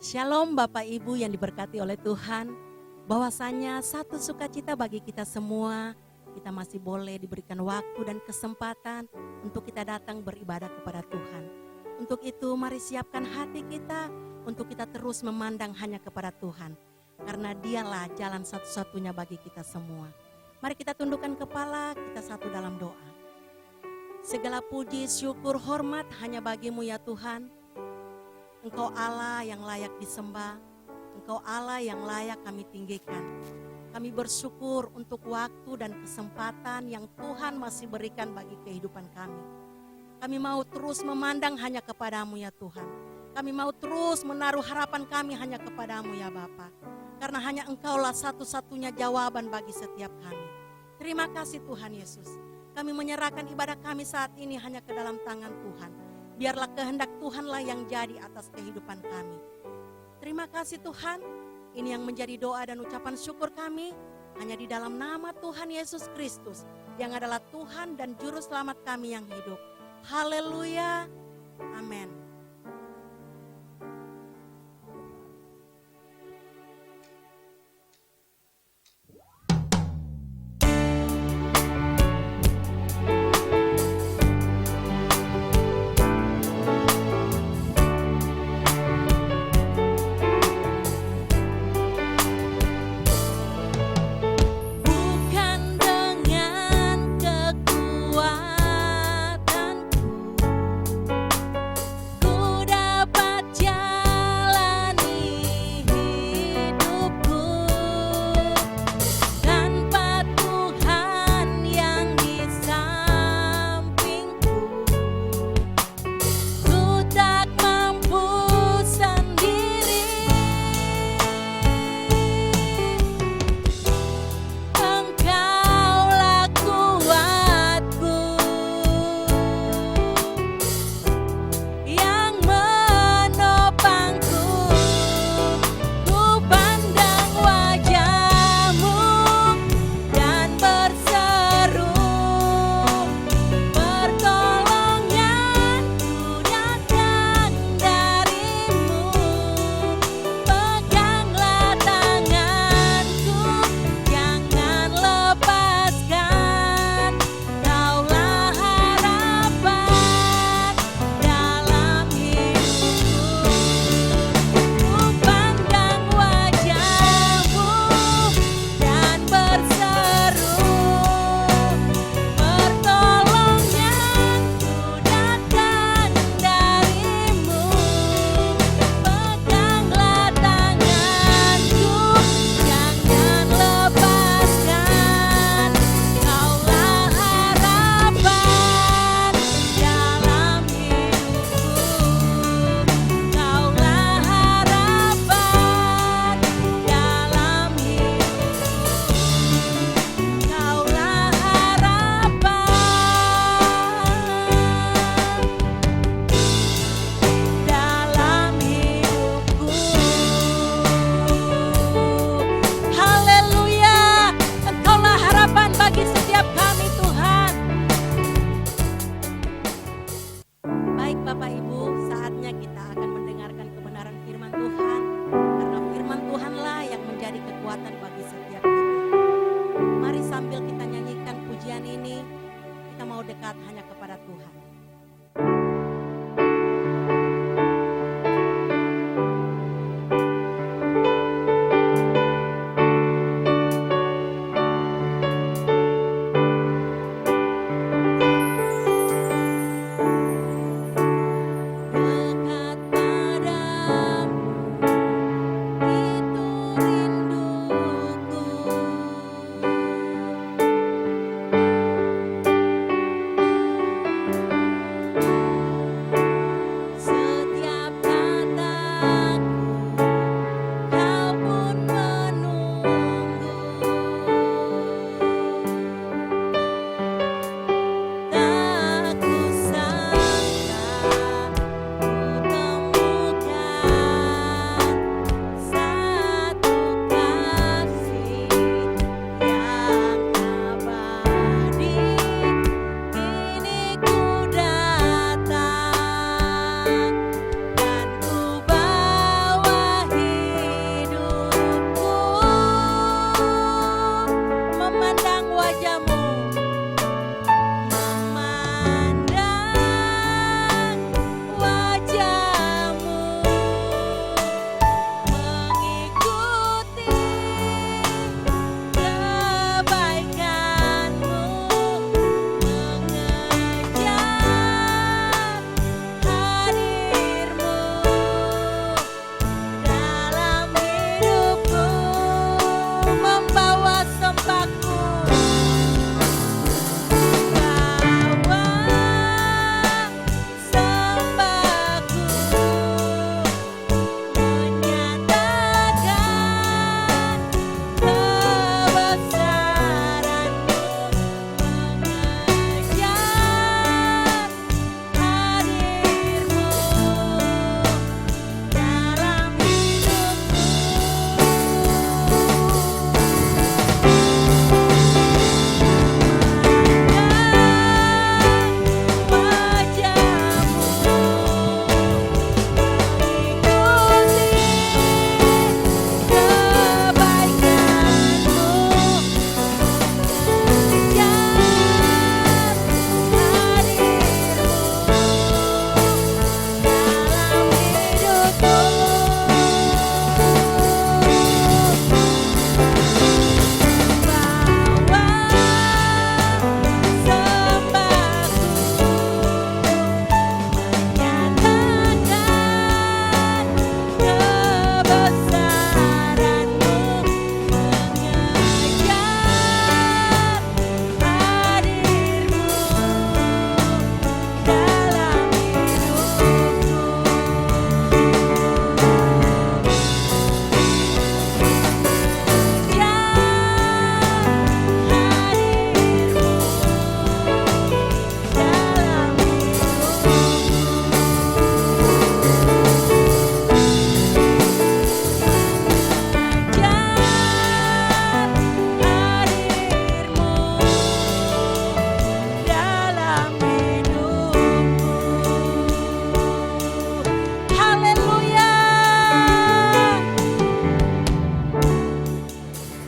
Shalom Bapak Ibu yang diberkati oleh Tuhan. Bahwasanya satu sukacita bagi kita semua, kita masih boleh diberikan waktu dan kesempatan untuk kita datang beribadah kepada Tuhan. Untuk itu mari siapkan hati kita untuk kita terus memandang hanya kepada Tuhan. Karena dialah jalan satu-satunya bagi kita semua. Mari kita tundukkan kepala, kita satu dalam doa. Segala puji, syukur, hormat hanya bagimu ya Tuhan. Engkau Allah yang layak disembah, Engkau Allah yang layak kami tinggikan. Kami bersyukur untuk waktu dan kesempatan yang Tuhan masih berikan bagi kehidupan kami. Kami mau terus memandang hanya kepadamu ya Tuhan. Kami mau terus menaruh harapan kami hanya kepadamu ya Bapa. Karena hanya Engkaulah satu-satunya jawaban bagi setiap kami. Terima kasih Tuhan Yesus. Kami menyerahkan ibadah kami saat ini hanya ke dalam tangan Tuhan. Biarlah kehendak Tuhanlah yang jadi atas kehidupan kami. Terima kasih Tuhan. Ini yang menjadi doa dan ucapan syukur kami. Hanya di dalam nama Tuhan Yesus Kristus. Yang adalah Tuhan dan Juru Selamat kami yang hidup. Haleluya. Amin. Ku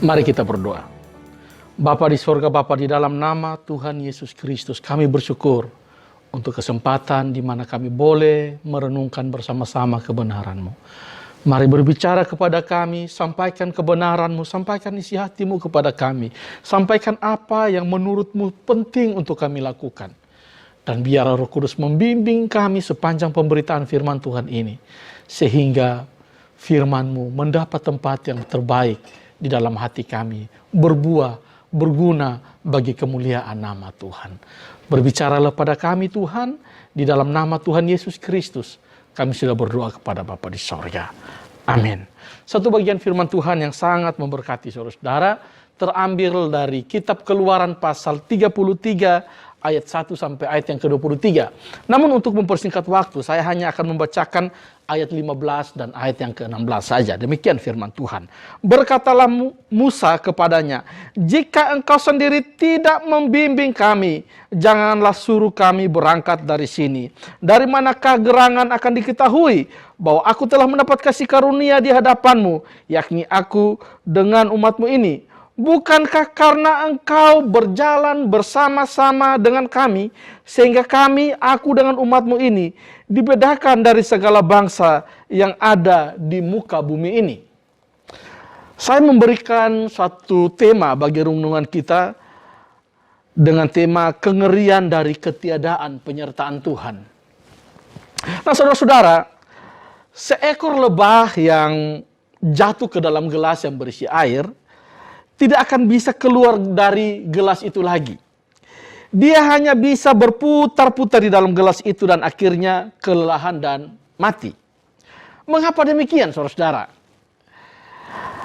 Mari kita berdoa. Bapa di sorga, Bapa di dalam nama Tuhan Yesus Kristus, kami bersyukur untuk kesempatan di mana kami boleh merenungkan bersama-sama kebenaran-Mu. Mari berbicara kepada kami, sampaikan kebenaran-Mu, sampaikan isi hati-Mu kepada kami. Sampaikan apa yang menurut-Mu penting untuk kami lakukan. Dan biar Roh Kudus membimbing kami sepanjang pemberitaan firman Tuhan ini. Sehingga firman-Mu mendapat tempat yang terbaik di dalam hati kami, berbuah, berguna bagi kemuliaan nama Tuhan. Berbicaralah pada kami Tuhan, di dalam nama Tuhan Yesus Kristus, kami sudah berdoa kepada Bapa di sorga. Amin. Satu bagian firman Tuhan yang sangat memberkati saudara-saudara, terambil dari kitab Keluaran pasal 33, ayat 1 sampai ayat yang ke-23. Namun untuk mempersingkat waktu, saya hanya akan membacakan ayat 15 dan ayat yang ke-16 saja. Demikian firman Tuhan. Berkatalah Musa kepadanya, "Jika engkau sendiri tidak membimbing kami, janganlah suruh kami berangkat dari sini. Dari manakah gerangan akan diketahui bahwa aku telah mendapat kasih karunia di hadapanmu, yakni aku dengan umatmu ini? Bukankah karena engkau berjalan bersama-sama dengan kami, sehingga kami, aku dengan umatmu ini, dibedakan dari segala bangsa yang ada di muka bumi ini?" Saya memberikan satu tema bagi renungan kita dengan tema kengerian dari ketiadaan penyertaan Tuhan. Nah, saudara-saudara, seekor lebah yang jatuh ke dalam gelas yang berisi air tidak akan bisa keluar dari gelas itu lagi. Dia hanya bisa berputar-putar di dalam gelas itu dan akhirnya kelelahan dan mati. Mengapa demikian, saudara-saudara?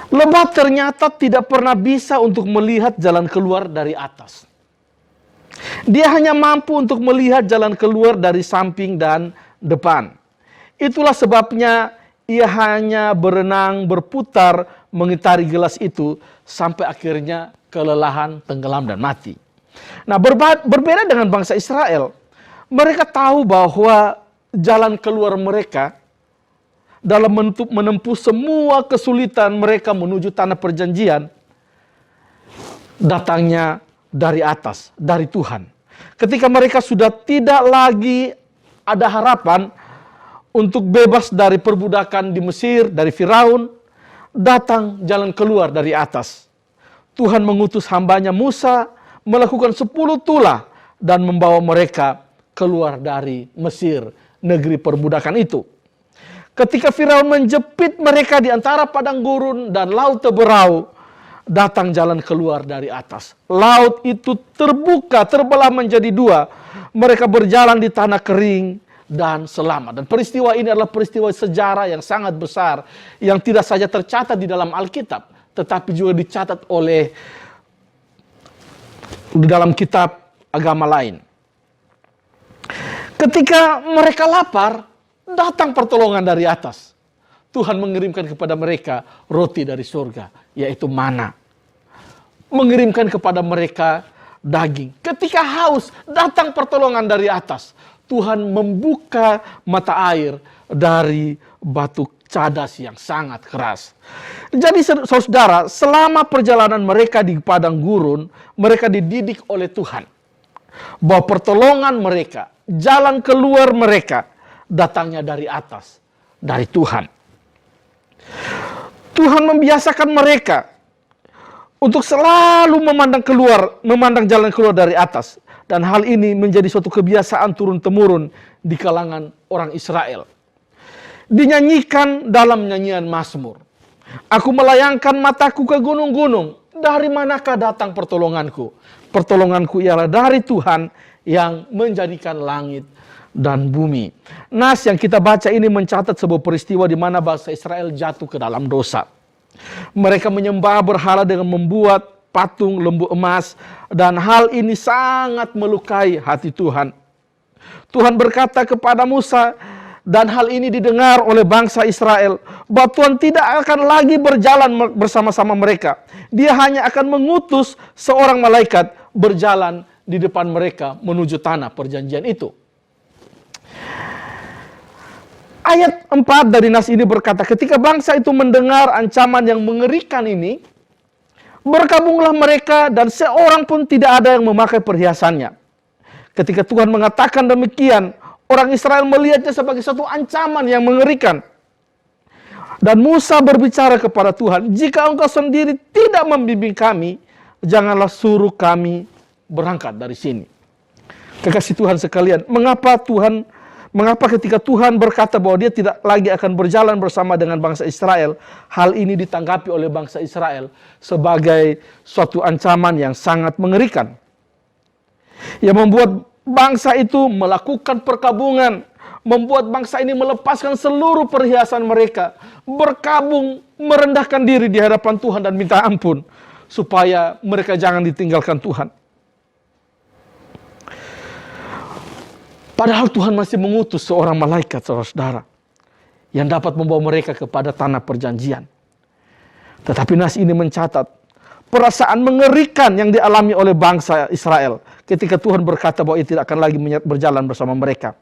Lebah ternyata tidak pernah bisa untuk melihat jalan keluar dari atas. Dia hanya mampu untuk melihat jalan keluar dari samping dan depan. Itulah sebabnya ia hanya berenang, berputar, mengitari gelas itu sampai akhirnya kelelahan, tenggelam dan mati. Nah, berbeda dengan bangsa Israel, mereka tahu bahwa jalan keluar mereka dalam menempuh semua kesulitan mereka menuju tanah perjanjian datangnya dari atas, dari Tuhan. Ketika mereka sudah tidak lagi ada harapan untuk bebas dari perbudakan di Mesir, dari Firaun, datang jalan keluar dari atas. Tuhan mengutus hambanya Musa melakukan 10 tulah dan membawa mereka keluar dari Mesir, negeri perbudakan itu. Ketika Firaun menjepit mereka di antara padang gurun dan laut Teberau, datang jalan keluar dari atas. Laut itu terbuka, terbelah menjadi dua. Mereka berjalan di tanah kering dan selamat. Dan peristiwa ini adalah peristiwa sejarah yang sangat besar, yang tidak saja tercatat di dalam Alkitab, tetapi juga dicatat oleh di dalam kitab agama lain. Ketika mereka lapar, datang pertolongan dari atas. Tuhan mengirimkan kepada mereka roti dari surga, yaitu mana. Mengirimkan kepada mereka daging. Ketika haus, datang pertolongan dari atas. Tuhan membuka mata air dari batu cadas yang sangat keras. Jadi saudara, selama perjalanan mereka di padang gurun, mereka dididik oleh Tuhan bahwa pertolongan mereka, jalan keluar mereka, datangnya dari atas, dari Tuhan. Tuhan membiasakan mereka untuk selalu memandang jalan keluar dari atas. Dan hal ini menjadi suatu kebiasaan turun-temurun di kalangan orang Israel. Dinyanyikan dalam nyanyian Mazmur. Aku melayangkan mataku ke gunung-gunung. Dari manakah datang pertolonganku? Pertolonganku ialah dari Tuhan yang menjadikan langit dan bumi. Nas yang kita baca ini mencatat sebuah peristiwa di mana bangsa Israel jatuh ke dalam dosa. Mereka menyembah berhala dengan membuat patung lembu emas, dan hal ini sangat melukai hati Tuhan. Tuhan berkata kepada Musa, dan hal ini didengar oleh bangsa Israel, bahwa Tuhan tidak akan lagi berjalan bersama-sama mereka. Dia hanya akan mengutus seorang malaikat berjalan di depan mereka menuju tanah perjanjian itu. Ayat 4 dari nas ini berkata, ketika bangsa itu mendengar ancaman yang mengerikan ini, Berkabunglah mereka dan seorang pun tidak ada yang memakai perhiasannya. Ketika Tuhan mengatakan demikian, orang Israel melihatnya sebagai satu ancaman yang mengerikan. Dan Musa berbicara kepada Tuhan, jika engkau sendiri tidak membimbing kami, janganlah suruh kami berangkat dari sini. Kekasih Tuhan sekalian, mengapa ketika Tuhan berkata bahwa dia tidak lagi akan berjalan bersama dengan bangsa Israel, hal ini ditanggapi oleh bangsa Israel sebagai suatu ancaman yang sangat mengerikan. Yang membuat bangsa itu melakukan perkabungan, membuat bangsa ini melepaskan seluruh perhiasan mereka, berkabung, merendahkan diri di hadapan Tuhan dan minta ampun, supaya mereka jangan ditinggalkan Tuhan. Padahal Tuhan masih mengutus seorang malaikat, saudara-saudara, yang dapat membawa mereka kepada tanah perjanjian. Tetapi nas ini mencatat perasaan mengerikan yang dialami oleh bangsa Israel ketika Tuhan berkata bahwa ia tidak akan lagi berjalan bersama mereka.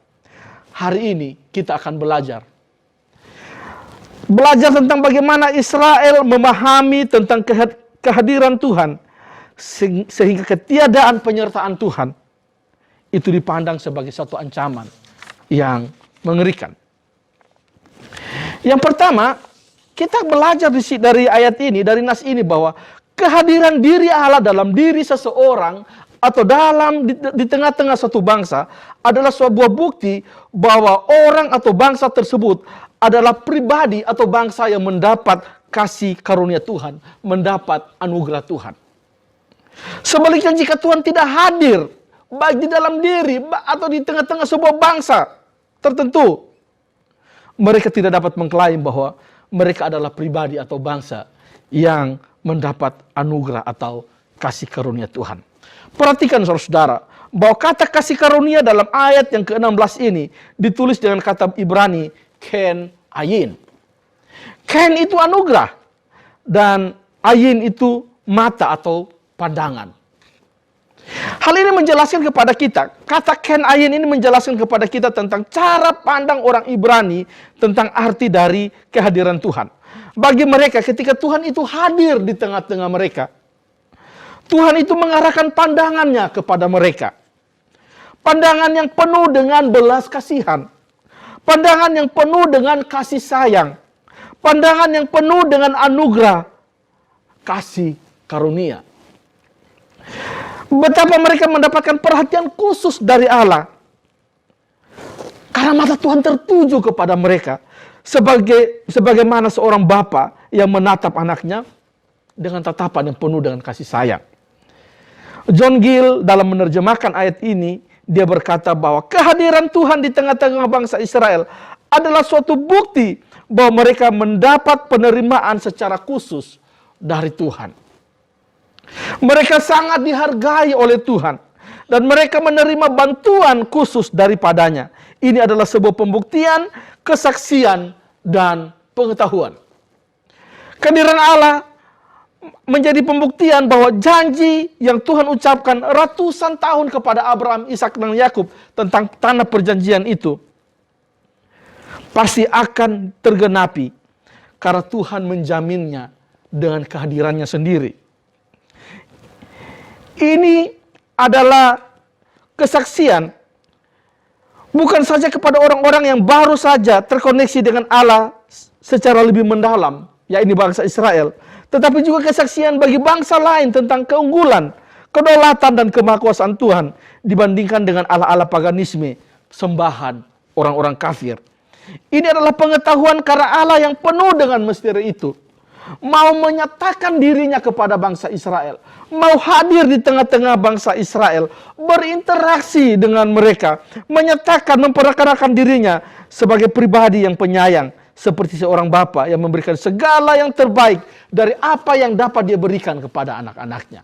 Hari ini kita akan belajar tentang bagaimana Israel memahami tentang kehadiran Tuhan, sehingga ketiadaan penyertaan Tuhan itu dipandang sebagai satu ancaman yang mengerikan. Yang pertama, kita belajar dari ayat ini, dari nas ini, bahwa kehadiran diri Allah dalam diri seseorang atau di tengah-tengah suatu bangsa adalah sebuah bukti bahwa orang atau bangsa tersebut adalah pribadi atau bangsa yang mendapat kasih karunia Tuhan, mendapat anugerah Tuhan. Sebaliknya, jika Tuhan tidak hadir baik di dalam diri atau di tengah-tengah sebuah bangsa tertentu, mereka tidak dapat mengklaim bahwa mereka adalah pribadi atau bangsa yang mendapat anugerah atau kasih karunia Tuhan. Perhatikan saudara-saudara, bahwa kata kasih karunia dalam ayat yang ke-16 ini ditulis dengan kata Ibrani ken ayin. Ken itu anugerah dan ayin itu mata atau pandangan. Hal ini menjelaskan kepada kita, kata ken ayin ini menjelaskan kepada kita tentang cara pandang orang Ibrani tentang arti dari kehadiran Tuhan. Bagi mereka, ketika Tuhan itu hadir di tengah-tengah mereka, Tuhan itu mengarahkan pandangannya kepada mereka. Pandangan yang penuh dengan belas kasihan. Pandangan yang penuh dengan kasih sayang. Pandangan yang penuh dengan anugerah, kasih karunia. Betapa mereka mendapatkan perhatian khusus dari Allah. Karena mata Tuhan tertuju kepada mereka. Sebagaimana seorang bapa yang menatap anaknya dengan tatapan yang penuh dengan kasih sayang. John Gill dalam menerjemahkan ayat ini, dia berkata bahwa kehadiran Tuhan di tengah-tengah bangsa Israel adalah suatu bukti bahwa mereka mendapat penerimaan secara khusus dari Tuhan. Mereka sangat dihargai oleh Tuhan dan mereka menerima bantuan khusus daripadanya. Ini adalah sebuah pembuktian, kesaksian, dan pengetahuan. Kehadiran Allah menjadi pembuktian bahwa janji yang Tuhan ucapkan ratusan tahun kepada Abraham, Ishak, dan Yakub tentang tanah perjanjian itu pasti akan tergenapi karena Tuhan menjaminnya dengan kehadirannya sendiri. Ini adalah kesaksian bukan saja kepada orang-orang yang baru saja terkoneksi dengan Allah secara lebih mendalam, yaitu bangsa Israel, tetapi juga kesaksian bagi bangsa lain tentang keunggulan, kedaulatan, dan kemahakuasaan Tuhan dibandingkan dengan Allah-Allah paganisme, sembahan orang-orang kafir. Ini adalah pengetahuan karena Allah yang penuh dengan misteri itu mau menyatakan dirinya kepada bangsa Israel, mau hadir di tengah-tengah bangsa Israel, berinteraksi dengan mereka, menyatakan, memperkenalkan dirinya sebagai pribadi yang penyayang, seperti seorang bapa yang memberikan segala yang terbaik dari apa yang dapat dia berikan kepada anak-anaknya.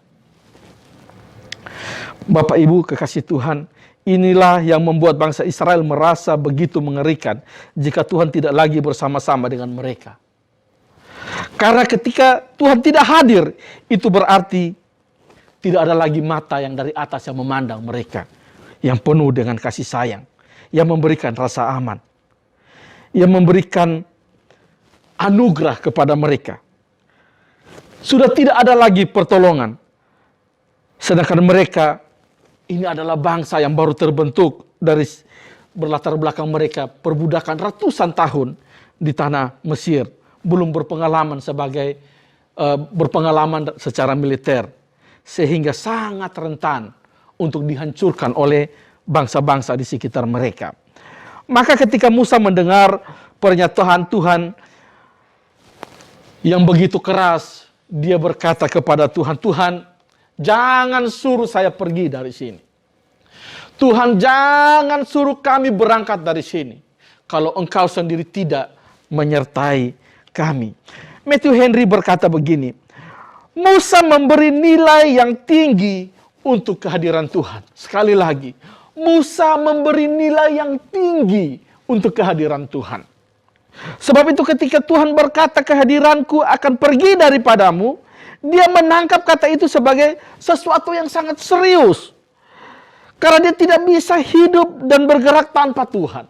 Bapak Ibu kekasih Tuhan, inilah yang membuat bangsa Israel merasa begitu mengerikan jika Tuhan tidak lagi bersama-sama dengan mereka. Karena ketika Tuhan tidak hadir, itu berarti tidak ada lagi mata yang dari atas yang memandang mereka, yang penuh dengan kasih sayang, yang memberikan rasa aman, yang memberikan anugerah kepada mereka. Sudah tidak ada lagi pertolongan. Sedangkan mereka ini adalah bangsa yang baru terbentuk dari berlatar belakang mereka perbudakan ratusan tahun di tanah Mesir, belum berpengalaman berpengalaman secara militer, sehingga sangat rentan untuk dihancurkan oleh bangsa-bangsa di sekitar mereka. Maka ketika Musa mendengar pernyataan Tuhan yang begitu keras, dia berkata kepada Tuhan, "Tuhan, jangan suruh saya pergi dari sini. Tuhan, jangan suruh kami berangkat dari sini kalau Engkau sendiri tidak menyertai kami." Matthew Henry berkata begini, Musa memberi nilai yang tinggi untuk kehadiran Tuhan. Sekali lagi, Musa memberi nilai yang tinggi untuk kehadiran Tuhan. Sebab itu ketika Tuhan berkata kehadiranku akan pergi daripadamu, dia menangkap kata itu sebagai sesuatu yang sangat serius. Karena dia tidak bisa hidup dan bergerak tanpa Tuhan.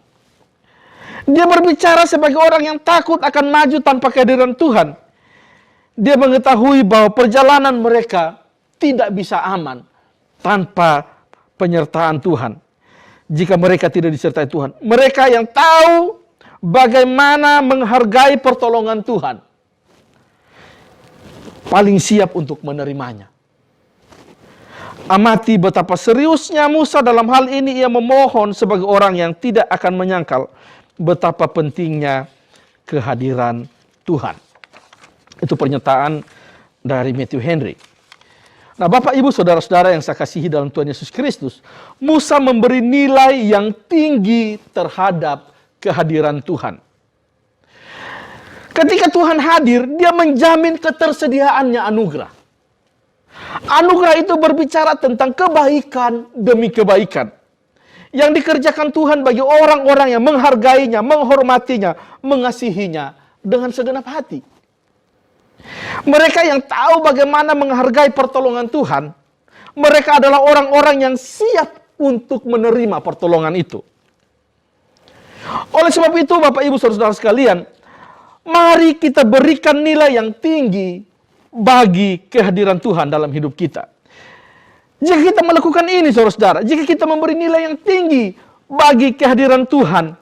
Dia berbicara sebagai orang yang takut akan maju tanpa kehadiran Tuhan. Dia mengetahui bahwa perjalanan mereka tidak bisa aman tanpa penyertaan Tuhan. Jika mereka tidak disertai Tuhan. Mereka yang tahu bagaimana menghargai pertolongan Tuhan, paling siap untuk menerimanya. Amati betapa seriusnya Musa dalam hal ini. Ia memohon sebagai orang yang tidak akan menyangkal betapa pentingnya kehadiran Tuhan. Itu pernyataan dari Matthew Henry. Nah, Bapak, Ibu, Saudara-saudara yang saya kasihi dalam Tuhan Yesus Kristus, Musa memberi nilai yang tinggi terhadap kehadiran Tuhan. Ketika Tuhan hadir, dia menjamin ketersediaannya anugerah. Anugerah itu berbicara tentang kebaikan demi kebaikan yang dikerjakan Tuhan bagi orang-orang yang menghargainya, menghormatinya, mengasihinya dengan segenap hati. Mereka yang tahu bagaimana menghargai pertolongan Tuhan, mereka adalah orang-orang yang siap untuk menerima pertolongan itu. Oleh sebab itu, Bapak, Ibu, Saudara-saudara sekalian, mari kita berikan nilai yang tinggi bagi kehadiran Tuhan dalam hidup kita. Jika kita melakukan ini, saudara-saudara, jika kita memberi nilai yang tinggi bagi kehadiran Tuhan,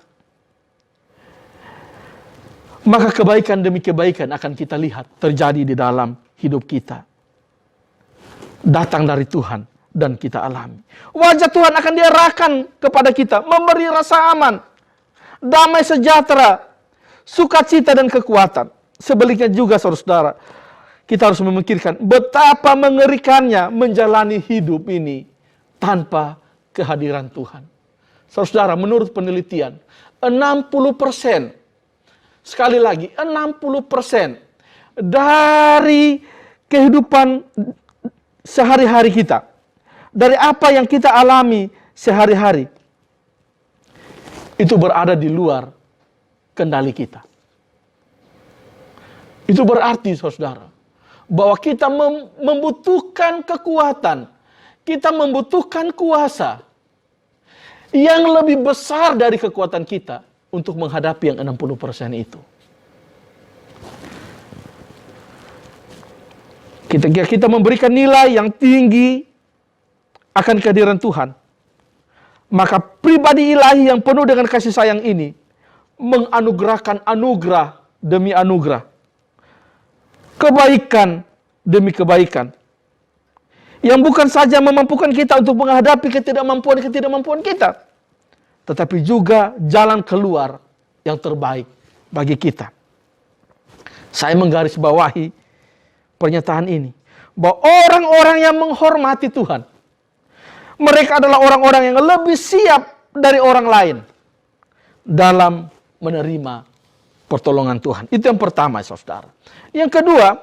maka kebaikan demi kebaikan akan kita lihat terjadi di dalam hidup kita. Datang dari Tuhan dan kita alami. Wajah Tuhan akan diarahkan kepada kita, memberi rasa aman, damai sejahtera, sukacita dan kekuatan. Sebaliknya juga, saudara-saudara, kita harus memikirkan betapa mengerikannya menjalani hidup ini tanpa kehadiran Tuhan. Saudara, menurut penelitian, 60%, sekali lagi, 60% dari kehidupan sehari-hari kita, dari apa yang kita alami sehari-hari, itu berada di luar kendali kita. Itu berarti, saudara, bahwa kita membutuhkan kekuatan, kita membutuhkan kuasa yang lebih besar dari kekuatan kita untuk menghadapi yang 60% itu. Ketika kita memberikan nilai yang tinggi akan kehadiran Tuhan, maka pribadi ilahi yang penuh dengan kasih sayang ini menganugerahkan anugerah demi anugerah, kebaikan demi kebaikan, yang bukan saja memampukan kita untuk menghadapi ketidakmampuan kita, tetapi juga jalan keluar yang terbaik bagi kita. Saya menggarisbawahi pernyataan ini, bahwa orang-orang yang menghormati Tuhan, mereka adalah orang-orang yang lebih siap dari orang lain dalam menerima pertolongan Tuhan. Itu yang pertama, saudara. Yang kedua,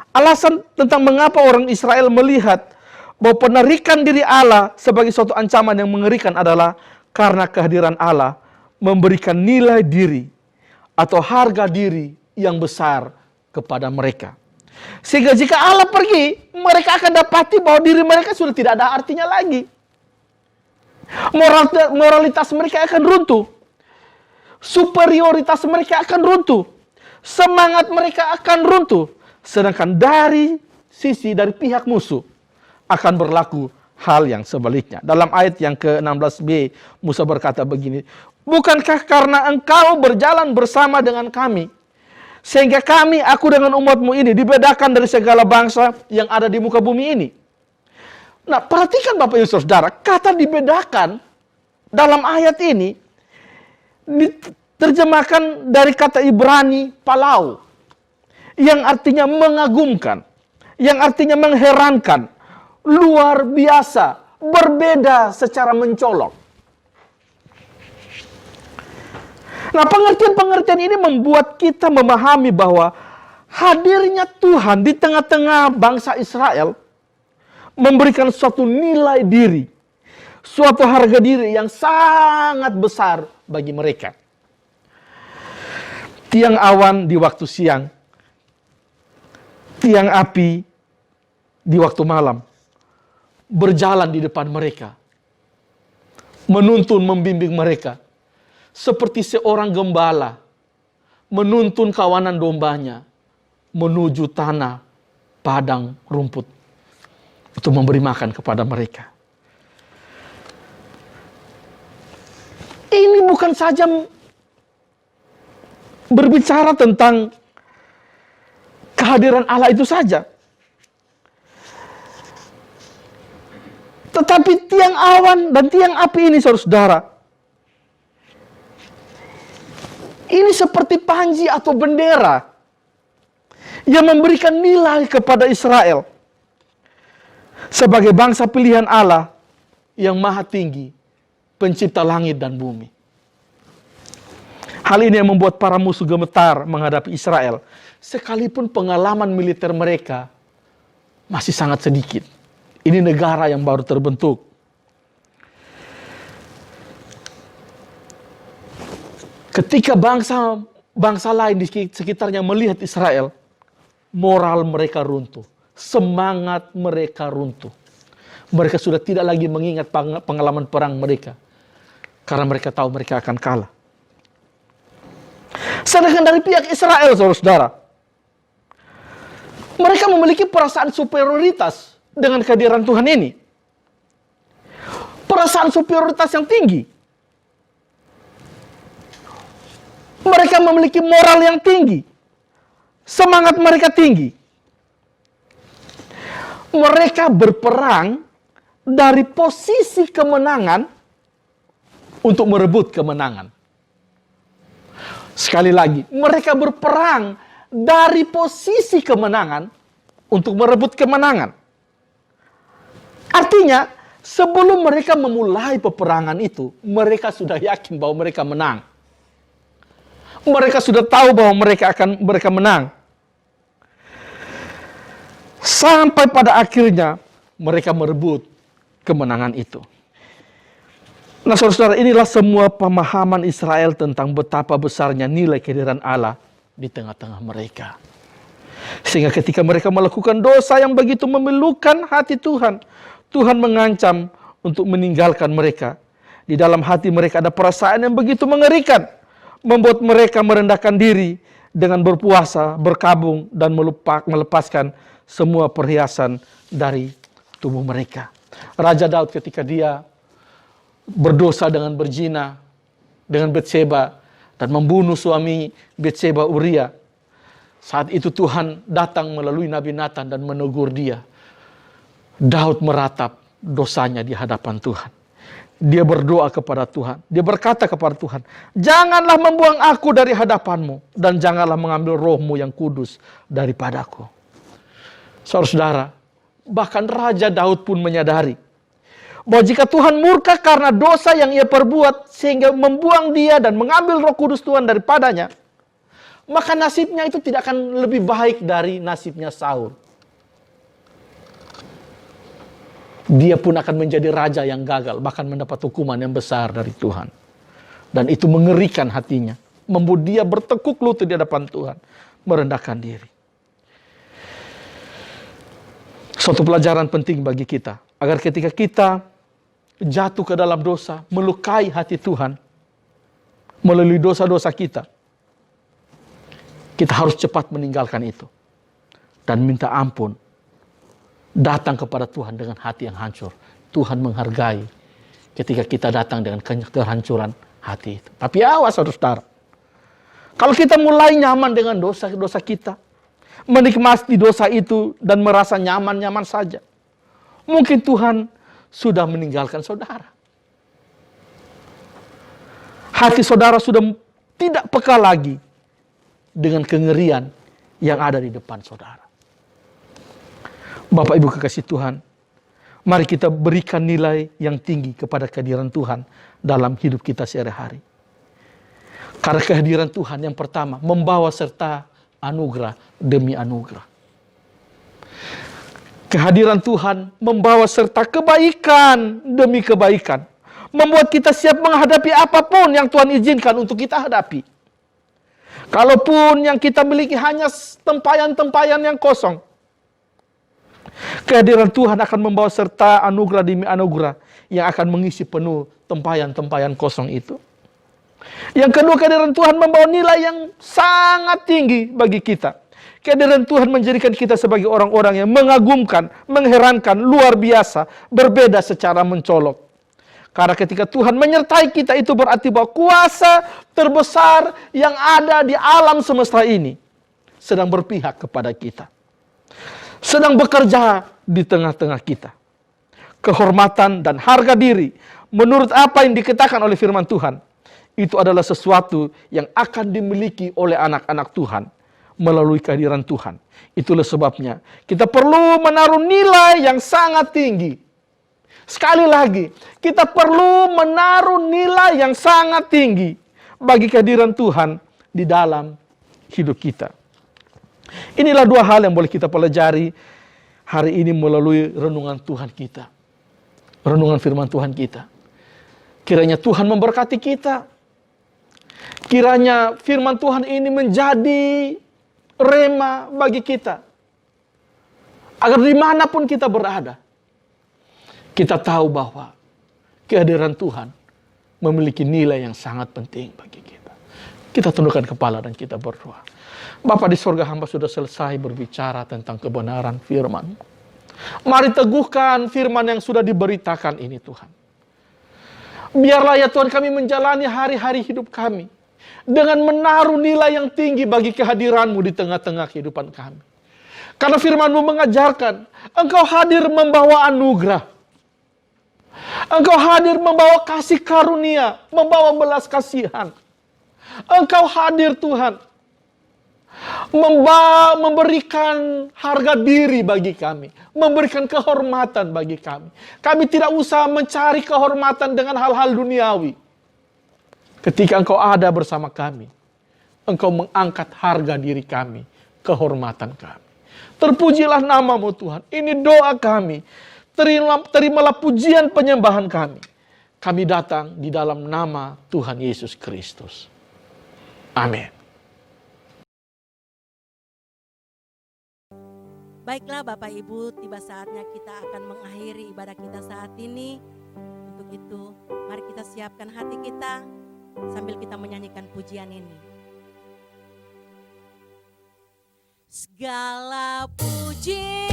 alasan tentang mengapa orang Israel melihat bahwa penarikan diri Allah sebagai suatu ancaman yang mengerikan adalah karena kehadiran Allah memberikan nilai diri atau harga diri yang besar kepada mereka. Sehingga jika Allah pergi, mereka akan dapati bahwa diri mereka sudah tidak ada artinya lagi. Moralitas mereka akan runtuh. Superioritas mereka akan runtuh. Semangat mereka akan runtuh. Sedangkan dari pihak musuh akan berlaku hal yang sebaliknya. Dalam ayat yang ke-16b, Musa berkata begini, bukankah karena engkau berjalan bersama dengan kami, sehingga kami, aku dengan umatmu ini, dibedakan dari segala bangsa yang ada di muka bumi ini. Nah, perhatikan Bapak Ibu Saudara, kata dibedakan dalam ayat ini diterjemahkan dari kata Ibrani palau, yang artinya mengagumkan, yang artinya mengherankan, luar biasa, berbeda secara mencolok. Nah, pengertian-pengertian ini membuat kita memahami bahwa hadirnya Tuhan di tengah-tengah bangsa Israel memberikan suatu nilai diri, suatu harga diri yang sangat besar bagi mereka. Tiang awan di waktu siang, tiang api di waktu malam, berjalan di depan mereka, menuntun, membimbing mereka, seperti seorang gembala menuntun kawanan dombanya menuju tanah padang rumput untuk memberi makan kepada mereka. Ini bukan saja berbicara tentang kehadiran Allah itu saja, tetapi tiang awan dan tiang api ini, saudara, ini seperti panji atau bendera yang memberikan nilai kepada Israel sebagai bangsa pilihan Allah yang maha tinggi, pencipta langit dan bumi. Hal ini yang membuat para musuh gemetar menghadapi Israel, sekalipun pengalaman militer mereka masih sangat sedikit. Ini negara yang baru terbentuk. Ketika bangsa lain di sekitarnya melihat Israel, moral mereka runtuh, semangat mereka runtuh. Mereka sudah tidak lagi mengingat pengalaman perang mereka, karena mereka tahu mereka akan kalah. Sedangkan dari pihak Israel, saudara, mereka memiliki perasaan superioritas dengan kehadiran Tuhan ini. Perasaan superioritas yang tinggi. Mereka memiliki moral yang tinggi. Semangat mereka tinggi. Mereka berperang dari posisi kemenangan untuk merebut kemenangan. Sekali lagi, mereka berperang dari posisi kemenangan untuk merebut kemenangan. Artinya, sebelum mereka memulai peperangan itu, mereka sudah yakin bahwa mereka menang. Mereka sudah tahu bahwa mereka menang. Sampai pada akhirnya mereka merebut kemenangan itu. Nah, saudara-saudara, inilah semua pemahaman Israel tentang betapa besarnya nilai kehadiran Allah di tengah-tengah mereka. Sehingga ketika mereka melakukan dosa yang begitu memilukan hati Tuhan, Tuhan mengancam untuk meninggalkan mereka. Di dalam hati mereka ada perasaan yang begitu mengerikan, membuat mereka merendahkan diri dengan berpuasa, berkabung, dan melepaskan semua perhiasan dari tubuh mereka. Raja Daud ketika dia berdosa dengan berzina dengan Batseba dan membunuh suami Batseba, Uria, saat itu Tuhan datang melalui Nabi Nathan dan menegur dia. Daud meratap dosanya di hadapan Tuhan. Dia berdoa kepada Tuhan. Dia berkata kepada Tuhan, janganlah membuang aku dari hadapanmu, dan janganlah mengambil rohmu yang kudus daripadaku. Saudara-saudara, bahkan Raja Daud pun menyadari bahwa jika Tuhan murka karena dosa yang ia perbuat, sehingga membuang dia dan mengambil roh kudus Tuhan daripadanya, maka nasibnya itu tidak akan lebih baik dari nasibnya Saul. Dia pun akan menjadi raja yang gagal, bahkan mendapat hukuman yang besar dari Tuhan. Dan itu mengerikan hatinya, membuat dia bertekuk lutut di hadapan Tuhan, merendahkan diri. Suatu pelajaran penting bagi kita, agar ketika kita jatuh ke dalam dosa, melukai hati Tuhan, melalui dosa-dosa kita harus cepat meninggalkan itu. dan minta ampun, datang kepada Tuhan dengan hati yang hancur. Tuhan menghargai ketika kita datang dengan kehancuran hati itu. Tapi awas saudara, kalau kita mulai nyaman dengan dosa-dosa kita, menikmati dosa itu dan merasa nyaman-nyaman saja, mungkin Tuhan sudah meninggalkan saudara. Hati saudara sudah tidak peka lagi dengan kengerian yang ada di depan saudara. Bapak Ibu kekasih Tuhan, mari kita berikan nilai yang tinggi kepada kehadiran Tuhan dalam hidup kita sehari-hari. Karena kehadiran Tuhan yang pertama membawa serta anugerah demi anugerah. Kehadiran Tuhan membawa serta kebaikan demi kebaikan. Membuat kita siap menghadapi apapun yang Tuhan izinkan untuk kita hadapi. Kalaupun yang kita miliki hanya tempayan-tempayan yang kosong, kehadiran Tuhan akan membawa serta anugerah demi anugerah yang akan mengisi penuh tempayan-tempayan kosong itu. Yang kedua, kehadiran Tuhan membawa nilai yang sangat tinggi bagi kita. Kehadiran Tuhan menjadikan kita sebagai orang-orang yang mengagumkan, mengherankan, luar biasa, berbeda secara mencolok. Karena ketika Tuhan menyertai kita, itu berarti bahwa kuasa terbesar yang ada di alam semesta ini sedang berpihak kepada kita. Sedang bekerja di tengah-tengah kita. Kehormatan dan harga diri, menurut apa yang dikatakan oleh firman Tuhan, itu adalah sesuatu yang akan dimiliki oleh anak-anak Tuhan melalui kehadiran Tuhan. Itulah sebabnya kita perlu menaruh nilai yang sangat tinggi. Sekali lagi, kita perlu menaruh nilai yang sangat tinggi bagi kehadiran Tuhan di dalam hidup kita. Inilah dua hal yang boleh kita pelajari hari ini melalui renungan Tuhan kita. Renungan firman Tuhan kita. Kiranya Tuhan memberkati kita. Kiranya firman Tuhan ini menjadi rema bagi kita. Agar dimanapun kita berada, kita tahu bahwa kehadiran Tuhan memiliki nilai yang sangat penting bagi kita. Kita tundukkan kepala dan kita berdoa. Bapa di sorga, hamba sudah selesai berbicara tentang kebenaran firman. Mari teguhkan firman yang sudah diberitakan ini Tuhan. Biarlah ya Tuhan kami menjalani hari-hari hidup kami dengan menaruh nilai yang tinggi bagi kehadiran-Mu di tengah-tengah kehidupan kami. Karena firman-Mu mengajarkan, Engkau hadir membawa anugerah. Engkau hadir membawa kasih karunia, membawa belas kasihan. Engkau hadir Tuhan, memberikan harga diri bagi kami, memberikan kehormatan bagi kami. Kami tidak usah mencari kehormatan dengan hal-hal duniawi. Ketika Engkau ada bersama kami, Engkau mengangkat harga diri kami, kehormatan kami. Terpujilah nama-Mu Tuhan. Ini doa kami. Terimalah pujian penyembahan kami. Kami datang di dalam nama Tuhan Yesus Kristus. Amin. Baiklah Bapak Ibu, tiba saatnya kita akan mengakhiri ibadah kita saat ini. Untuk itu, mari kita siapkan hati kita sambil kita menyanyikan pujian ini. Segala puji,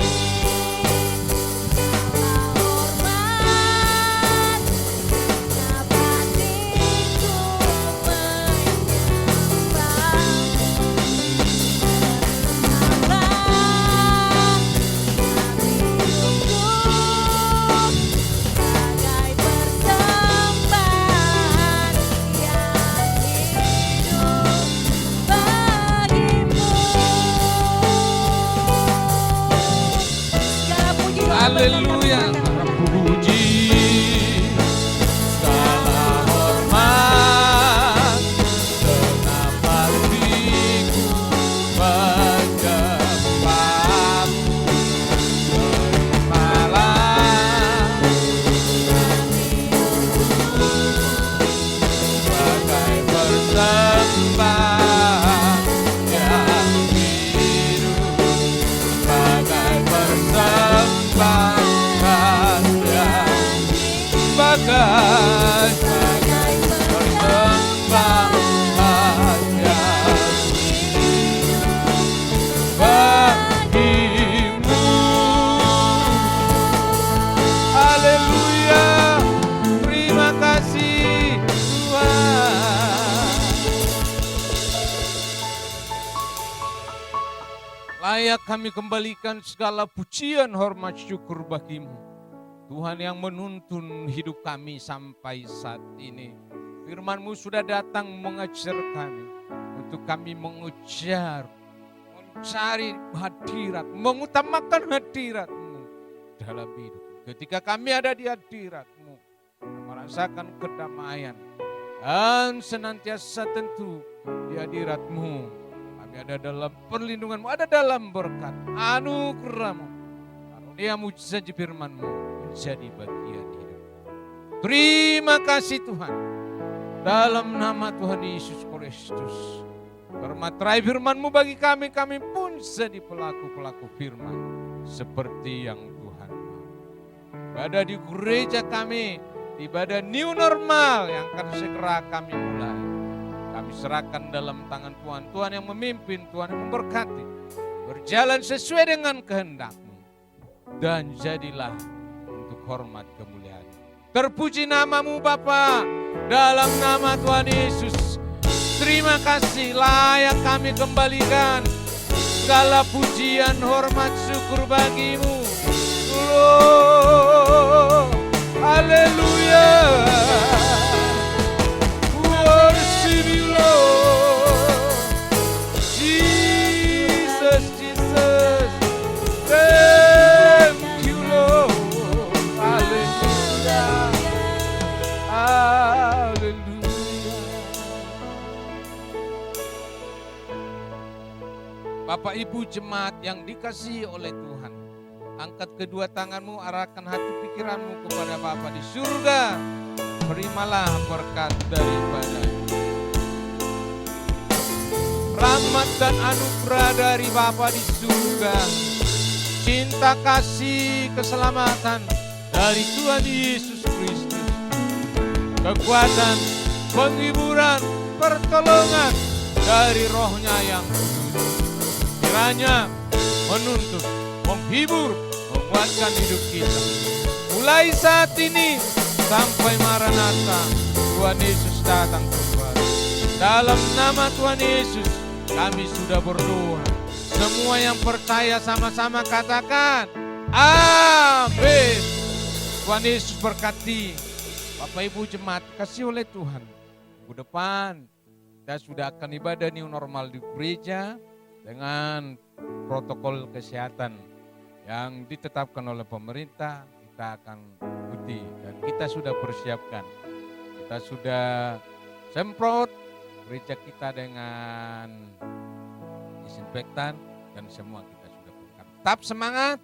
haleluya, puji, segala hormat, kenapa hatiku menyembah-Mu, terimalah sebagai persembahan yang hidup, sebagai persembahan Layak kami kembalikan segala pujian, hormat, syukur bagimu. Tuhan yang menuntun hidup kami sampai saat ini. Firman-Mu sudah datang mengajar kami. Untuk kami mengejar, mencari hadirat, mengutamakan hadirat-Mu dalam hidup. Ketika kami ada di hadirat-Mu, merasakan kedamaian. Dan senantiasa tentu di hadirat-Mu. Kami ada dalam perlindungan-Mu, ada dalam berkat, anugerah-Mu. Karunia mujizat firman-Mu menjadi bagian hidup. Terima kasih Tuhan. Dalam nama Tuhan Yesus Kristus. Bermaterai firman-Mu bagi kami, kami pun jadi pelaku-pelaku firman. Seperti yang Tuhan mau. Ibadah di gereja kami, ibadah new normal yang akan segera kami mulai. Kami serahkan dalam tangan Tuhan. Tuhan yang memimpin, Tuhan yang memberkati. Berjalan sesuai dengan kehendak-Mu. Dan jadilah untuk hormat kemuliaan. Terpuji nama-Mu Bapa, dalam nama Tuhan Yesus. Terima kasih, layak kami kembalikan segala pujian, hormat, syukur bagimu. Haleluya. Worship you Lord. Jesus, Jesus. Thank you Lord. Haleluya. Haleluya. Bapak Ibu jemaat yang dikasihi oleh Tuhan, angkat kedua tanganmu, arahkan hati pikiranmu kepada Bapa di surga. Terimalah berkat daripada-Nya. Rahmat dan anugerah dari Bapa di surga. Cinta kasih keselamatan dari Tuhan Yesus Kristus. Kekuatan, penghiburan, pertolongan dari Roh-Nya yang kudus. Kiranya menuntun, menghibur, menguatkan hidup kita. Mulai saat ini sampai Maranatha, Tuhan Yesus datang kembali. Dalam nama Tuhan Yesus, kami sudah berdoa. Semua yang percaya sama-sama katakan, amin. Tuhan Yesus berkati. Bapak Ibu jemaat kasih oleh Tuhan. Minggu depan kita sudah akan ibadah new normal di gereja dengan protokol kesehatan yang ditetapkan oleh pemerintah. Kita akan ikuti dan kita sudah persiapkan. Kita sudah semprot gereja kita dengan disinfektan dan semua kita sudah lakukan. Tetap semangat,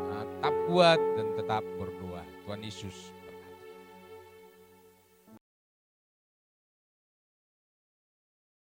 tetap kuat dan tetap berdoa. Tuhan Yesus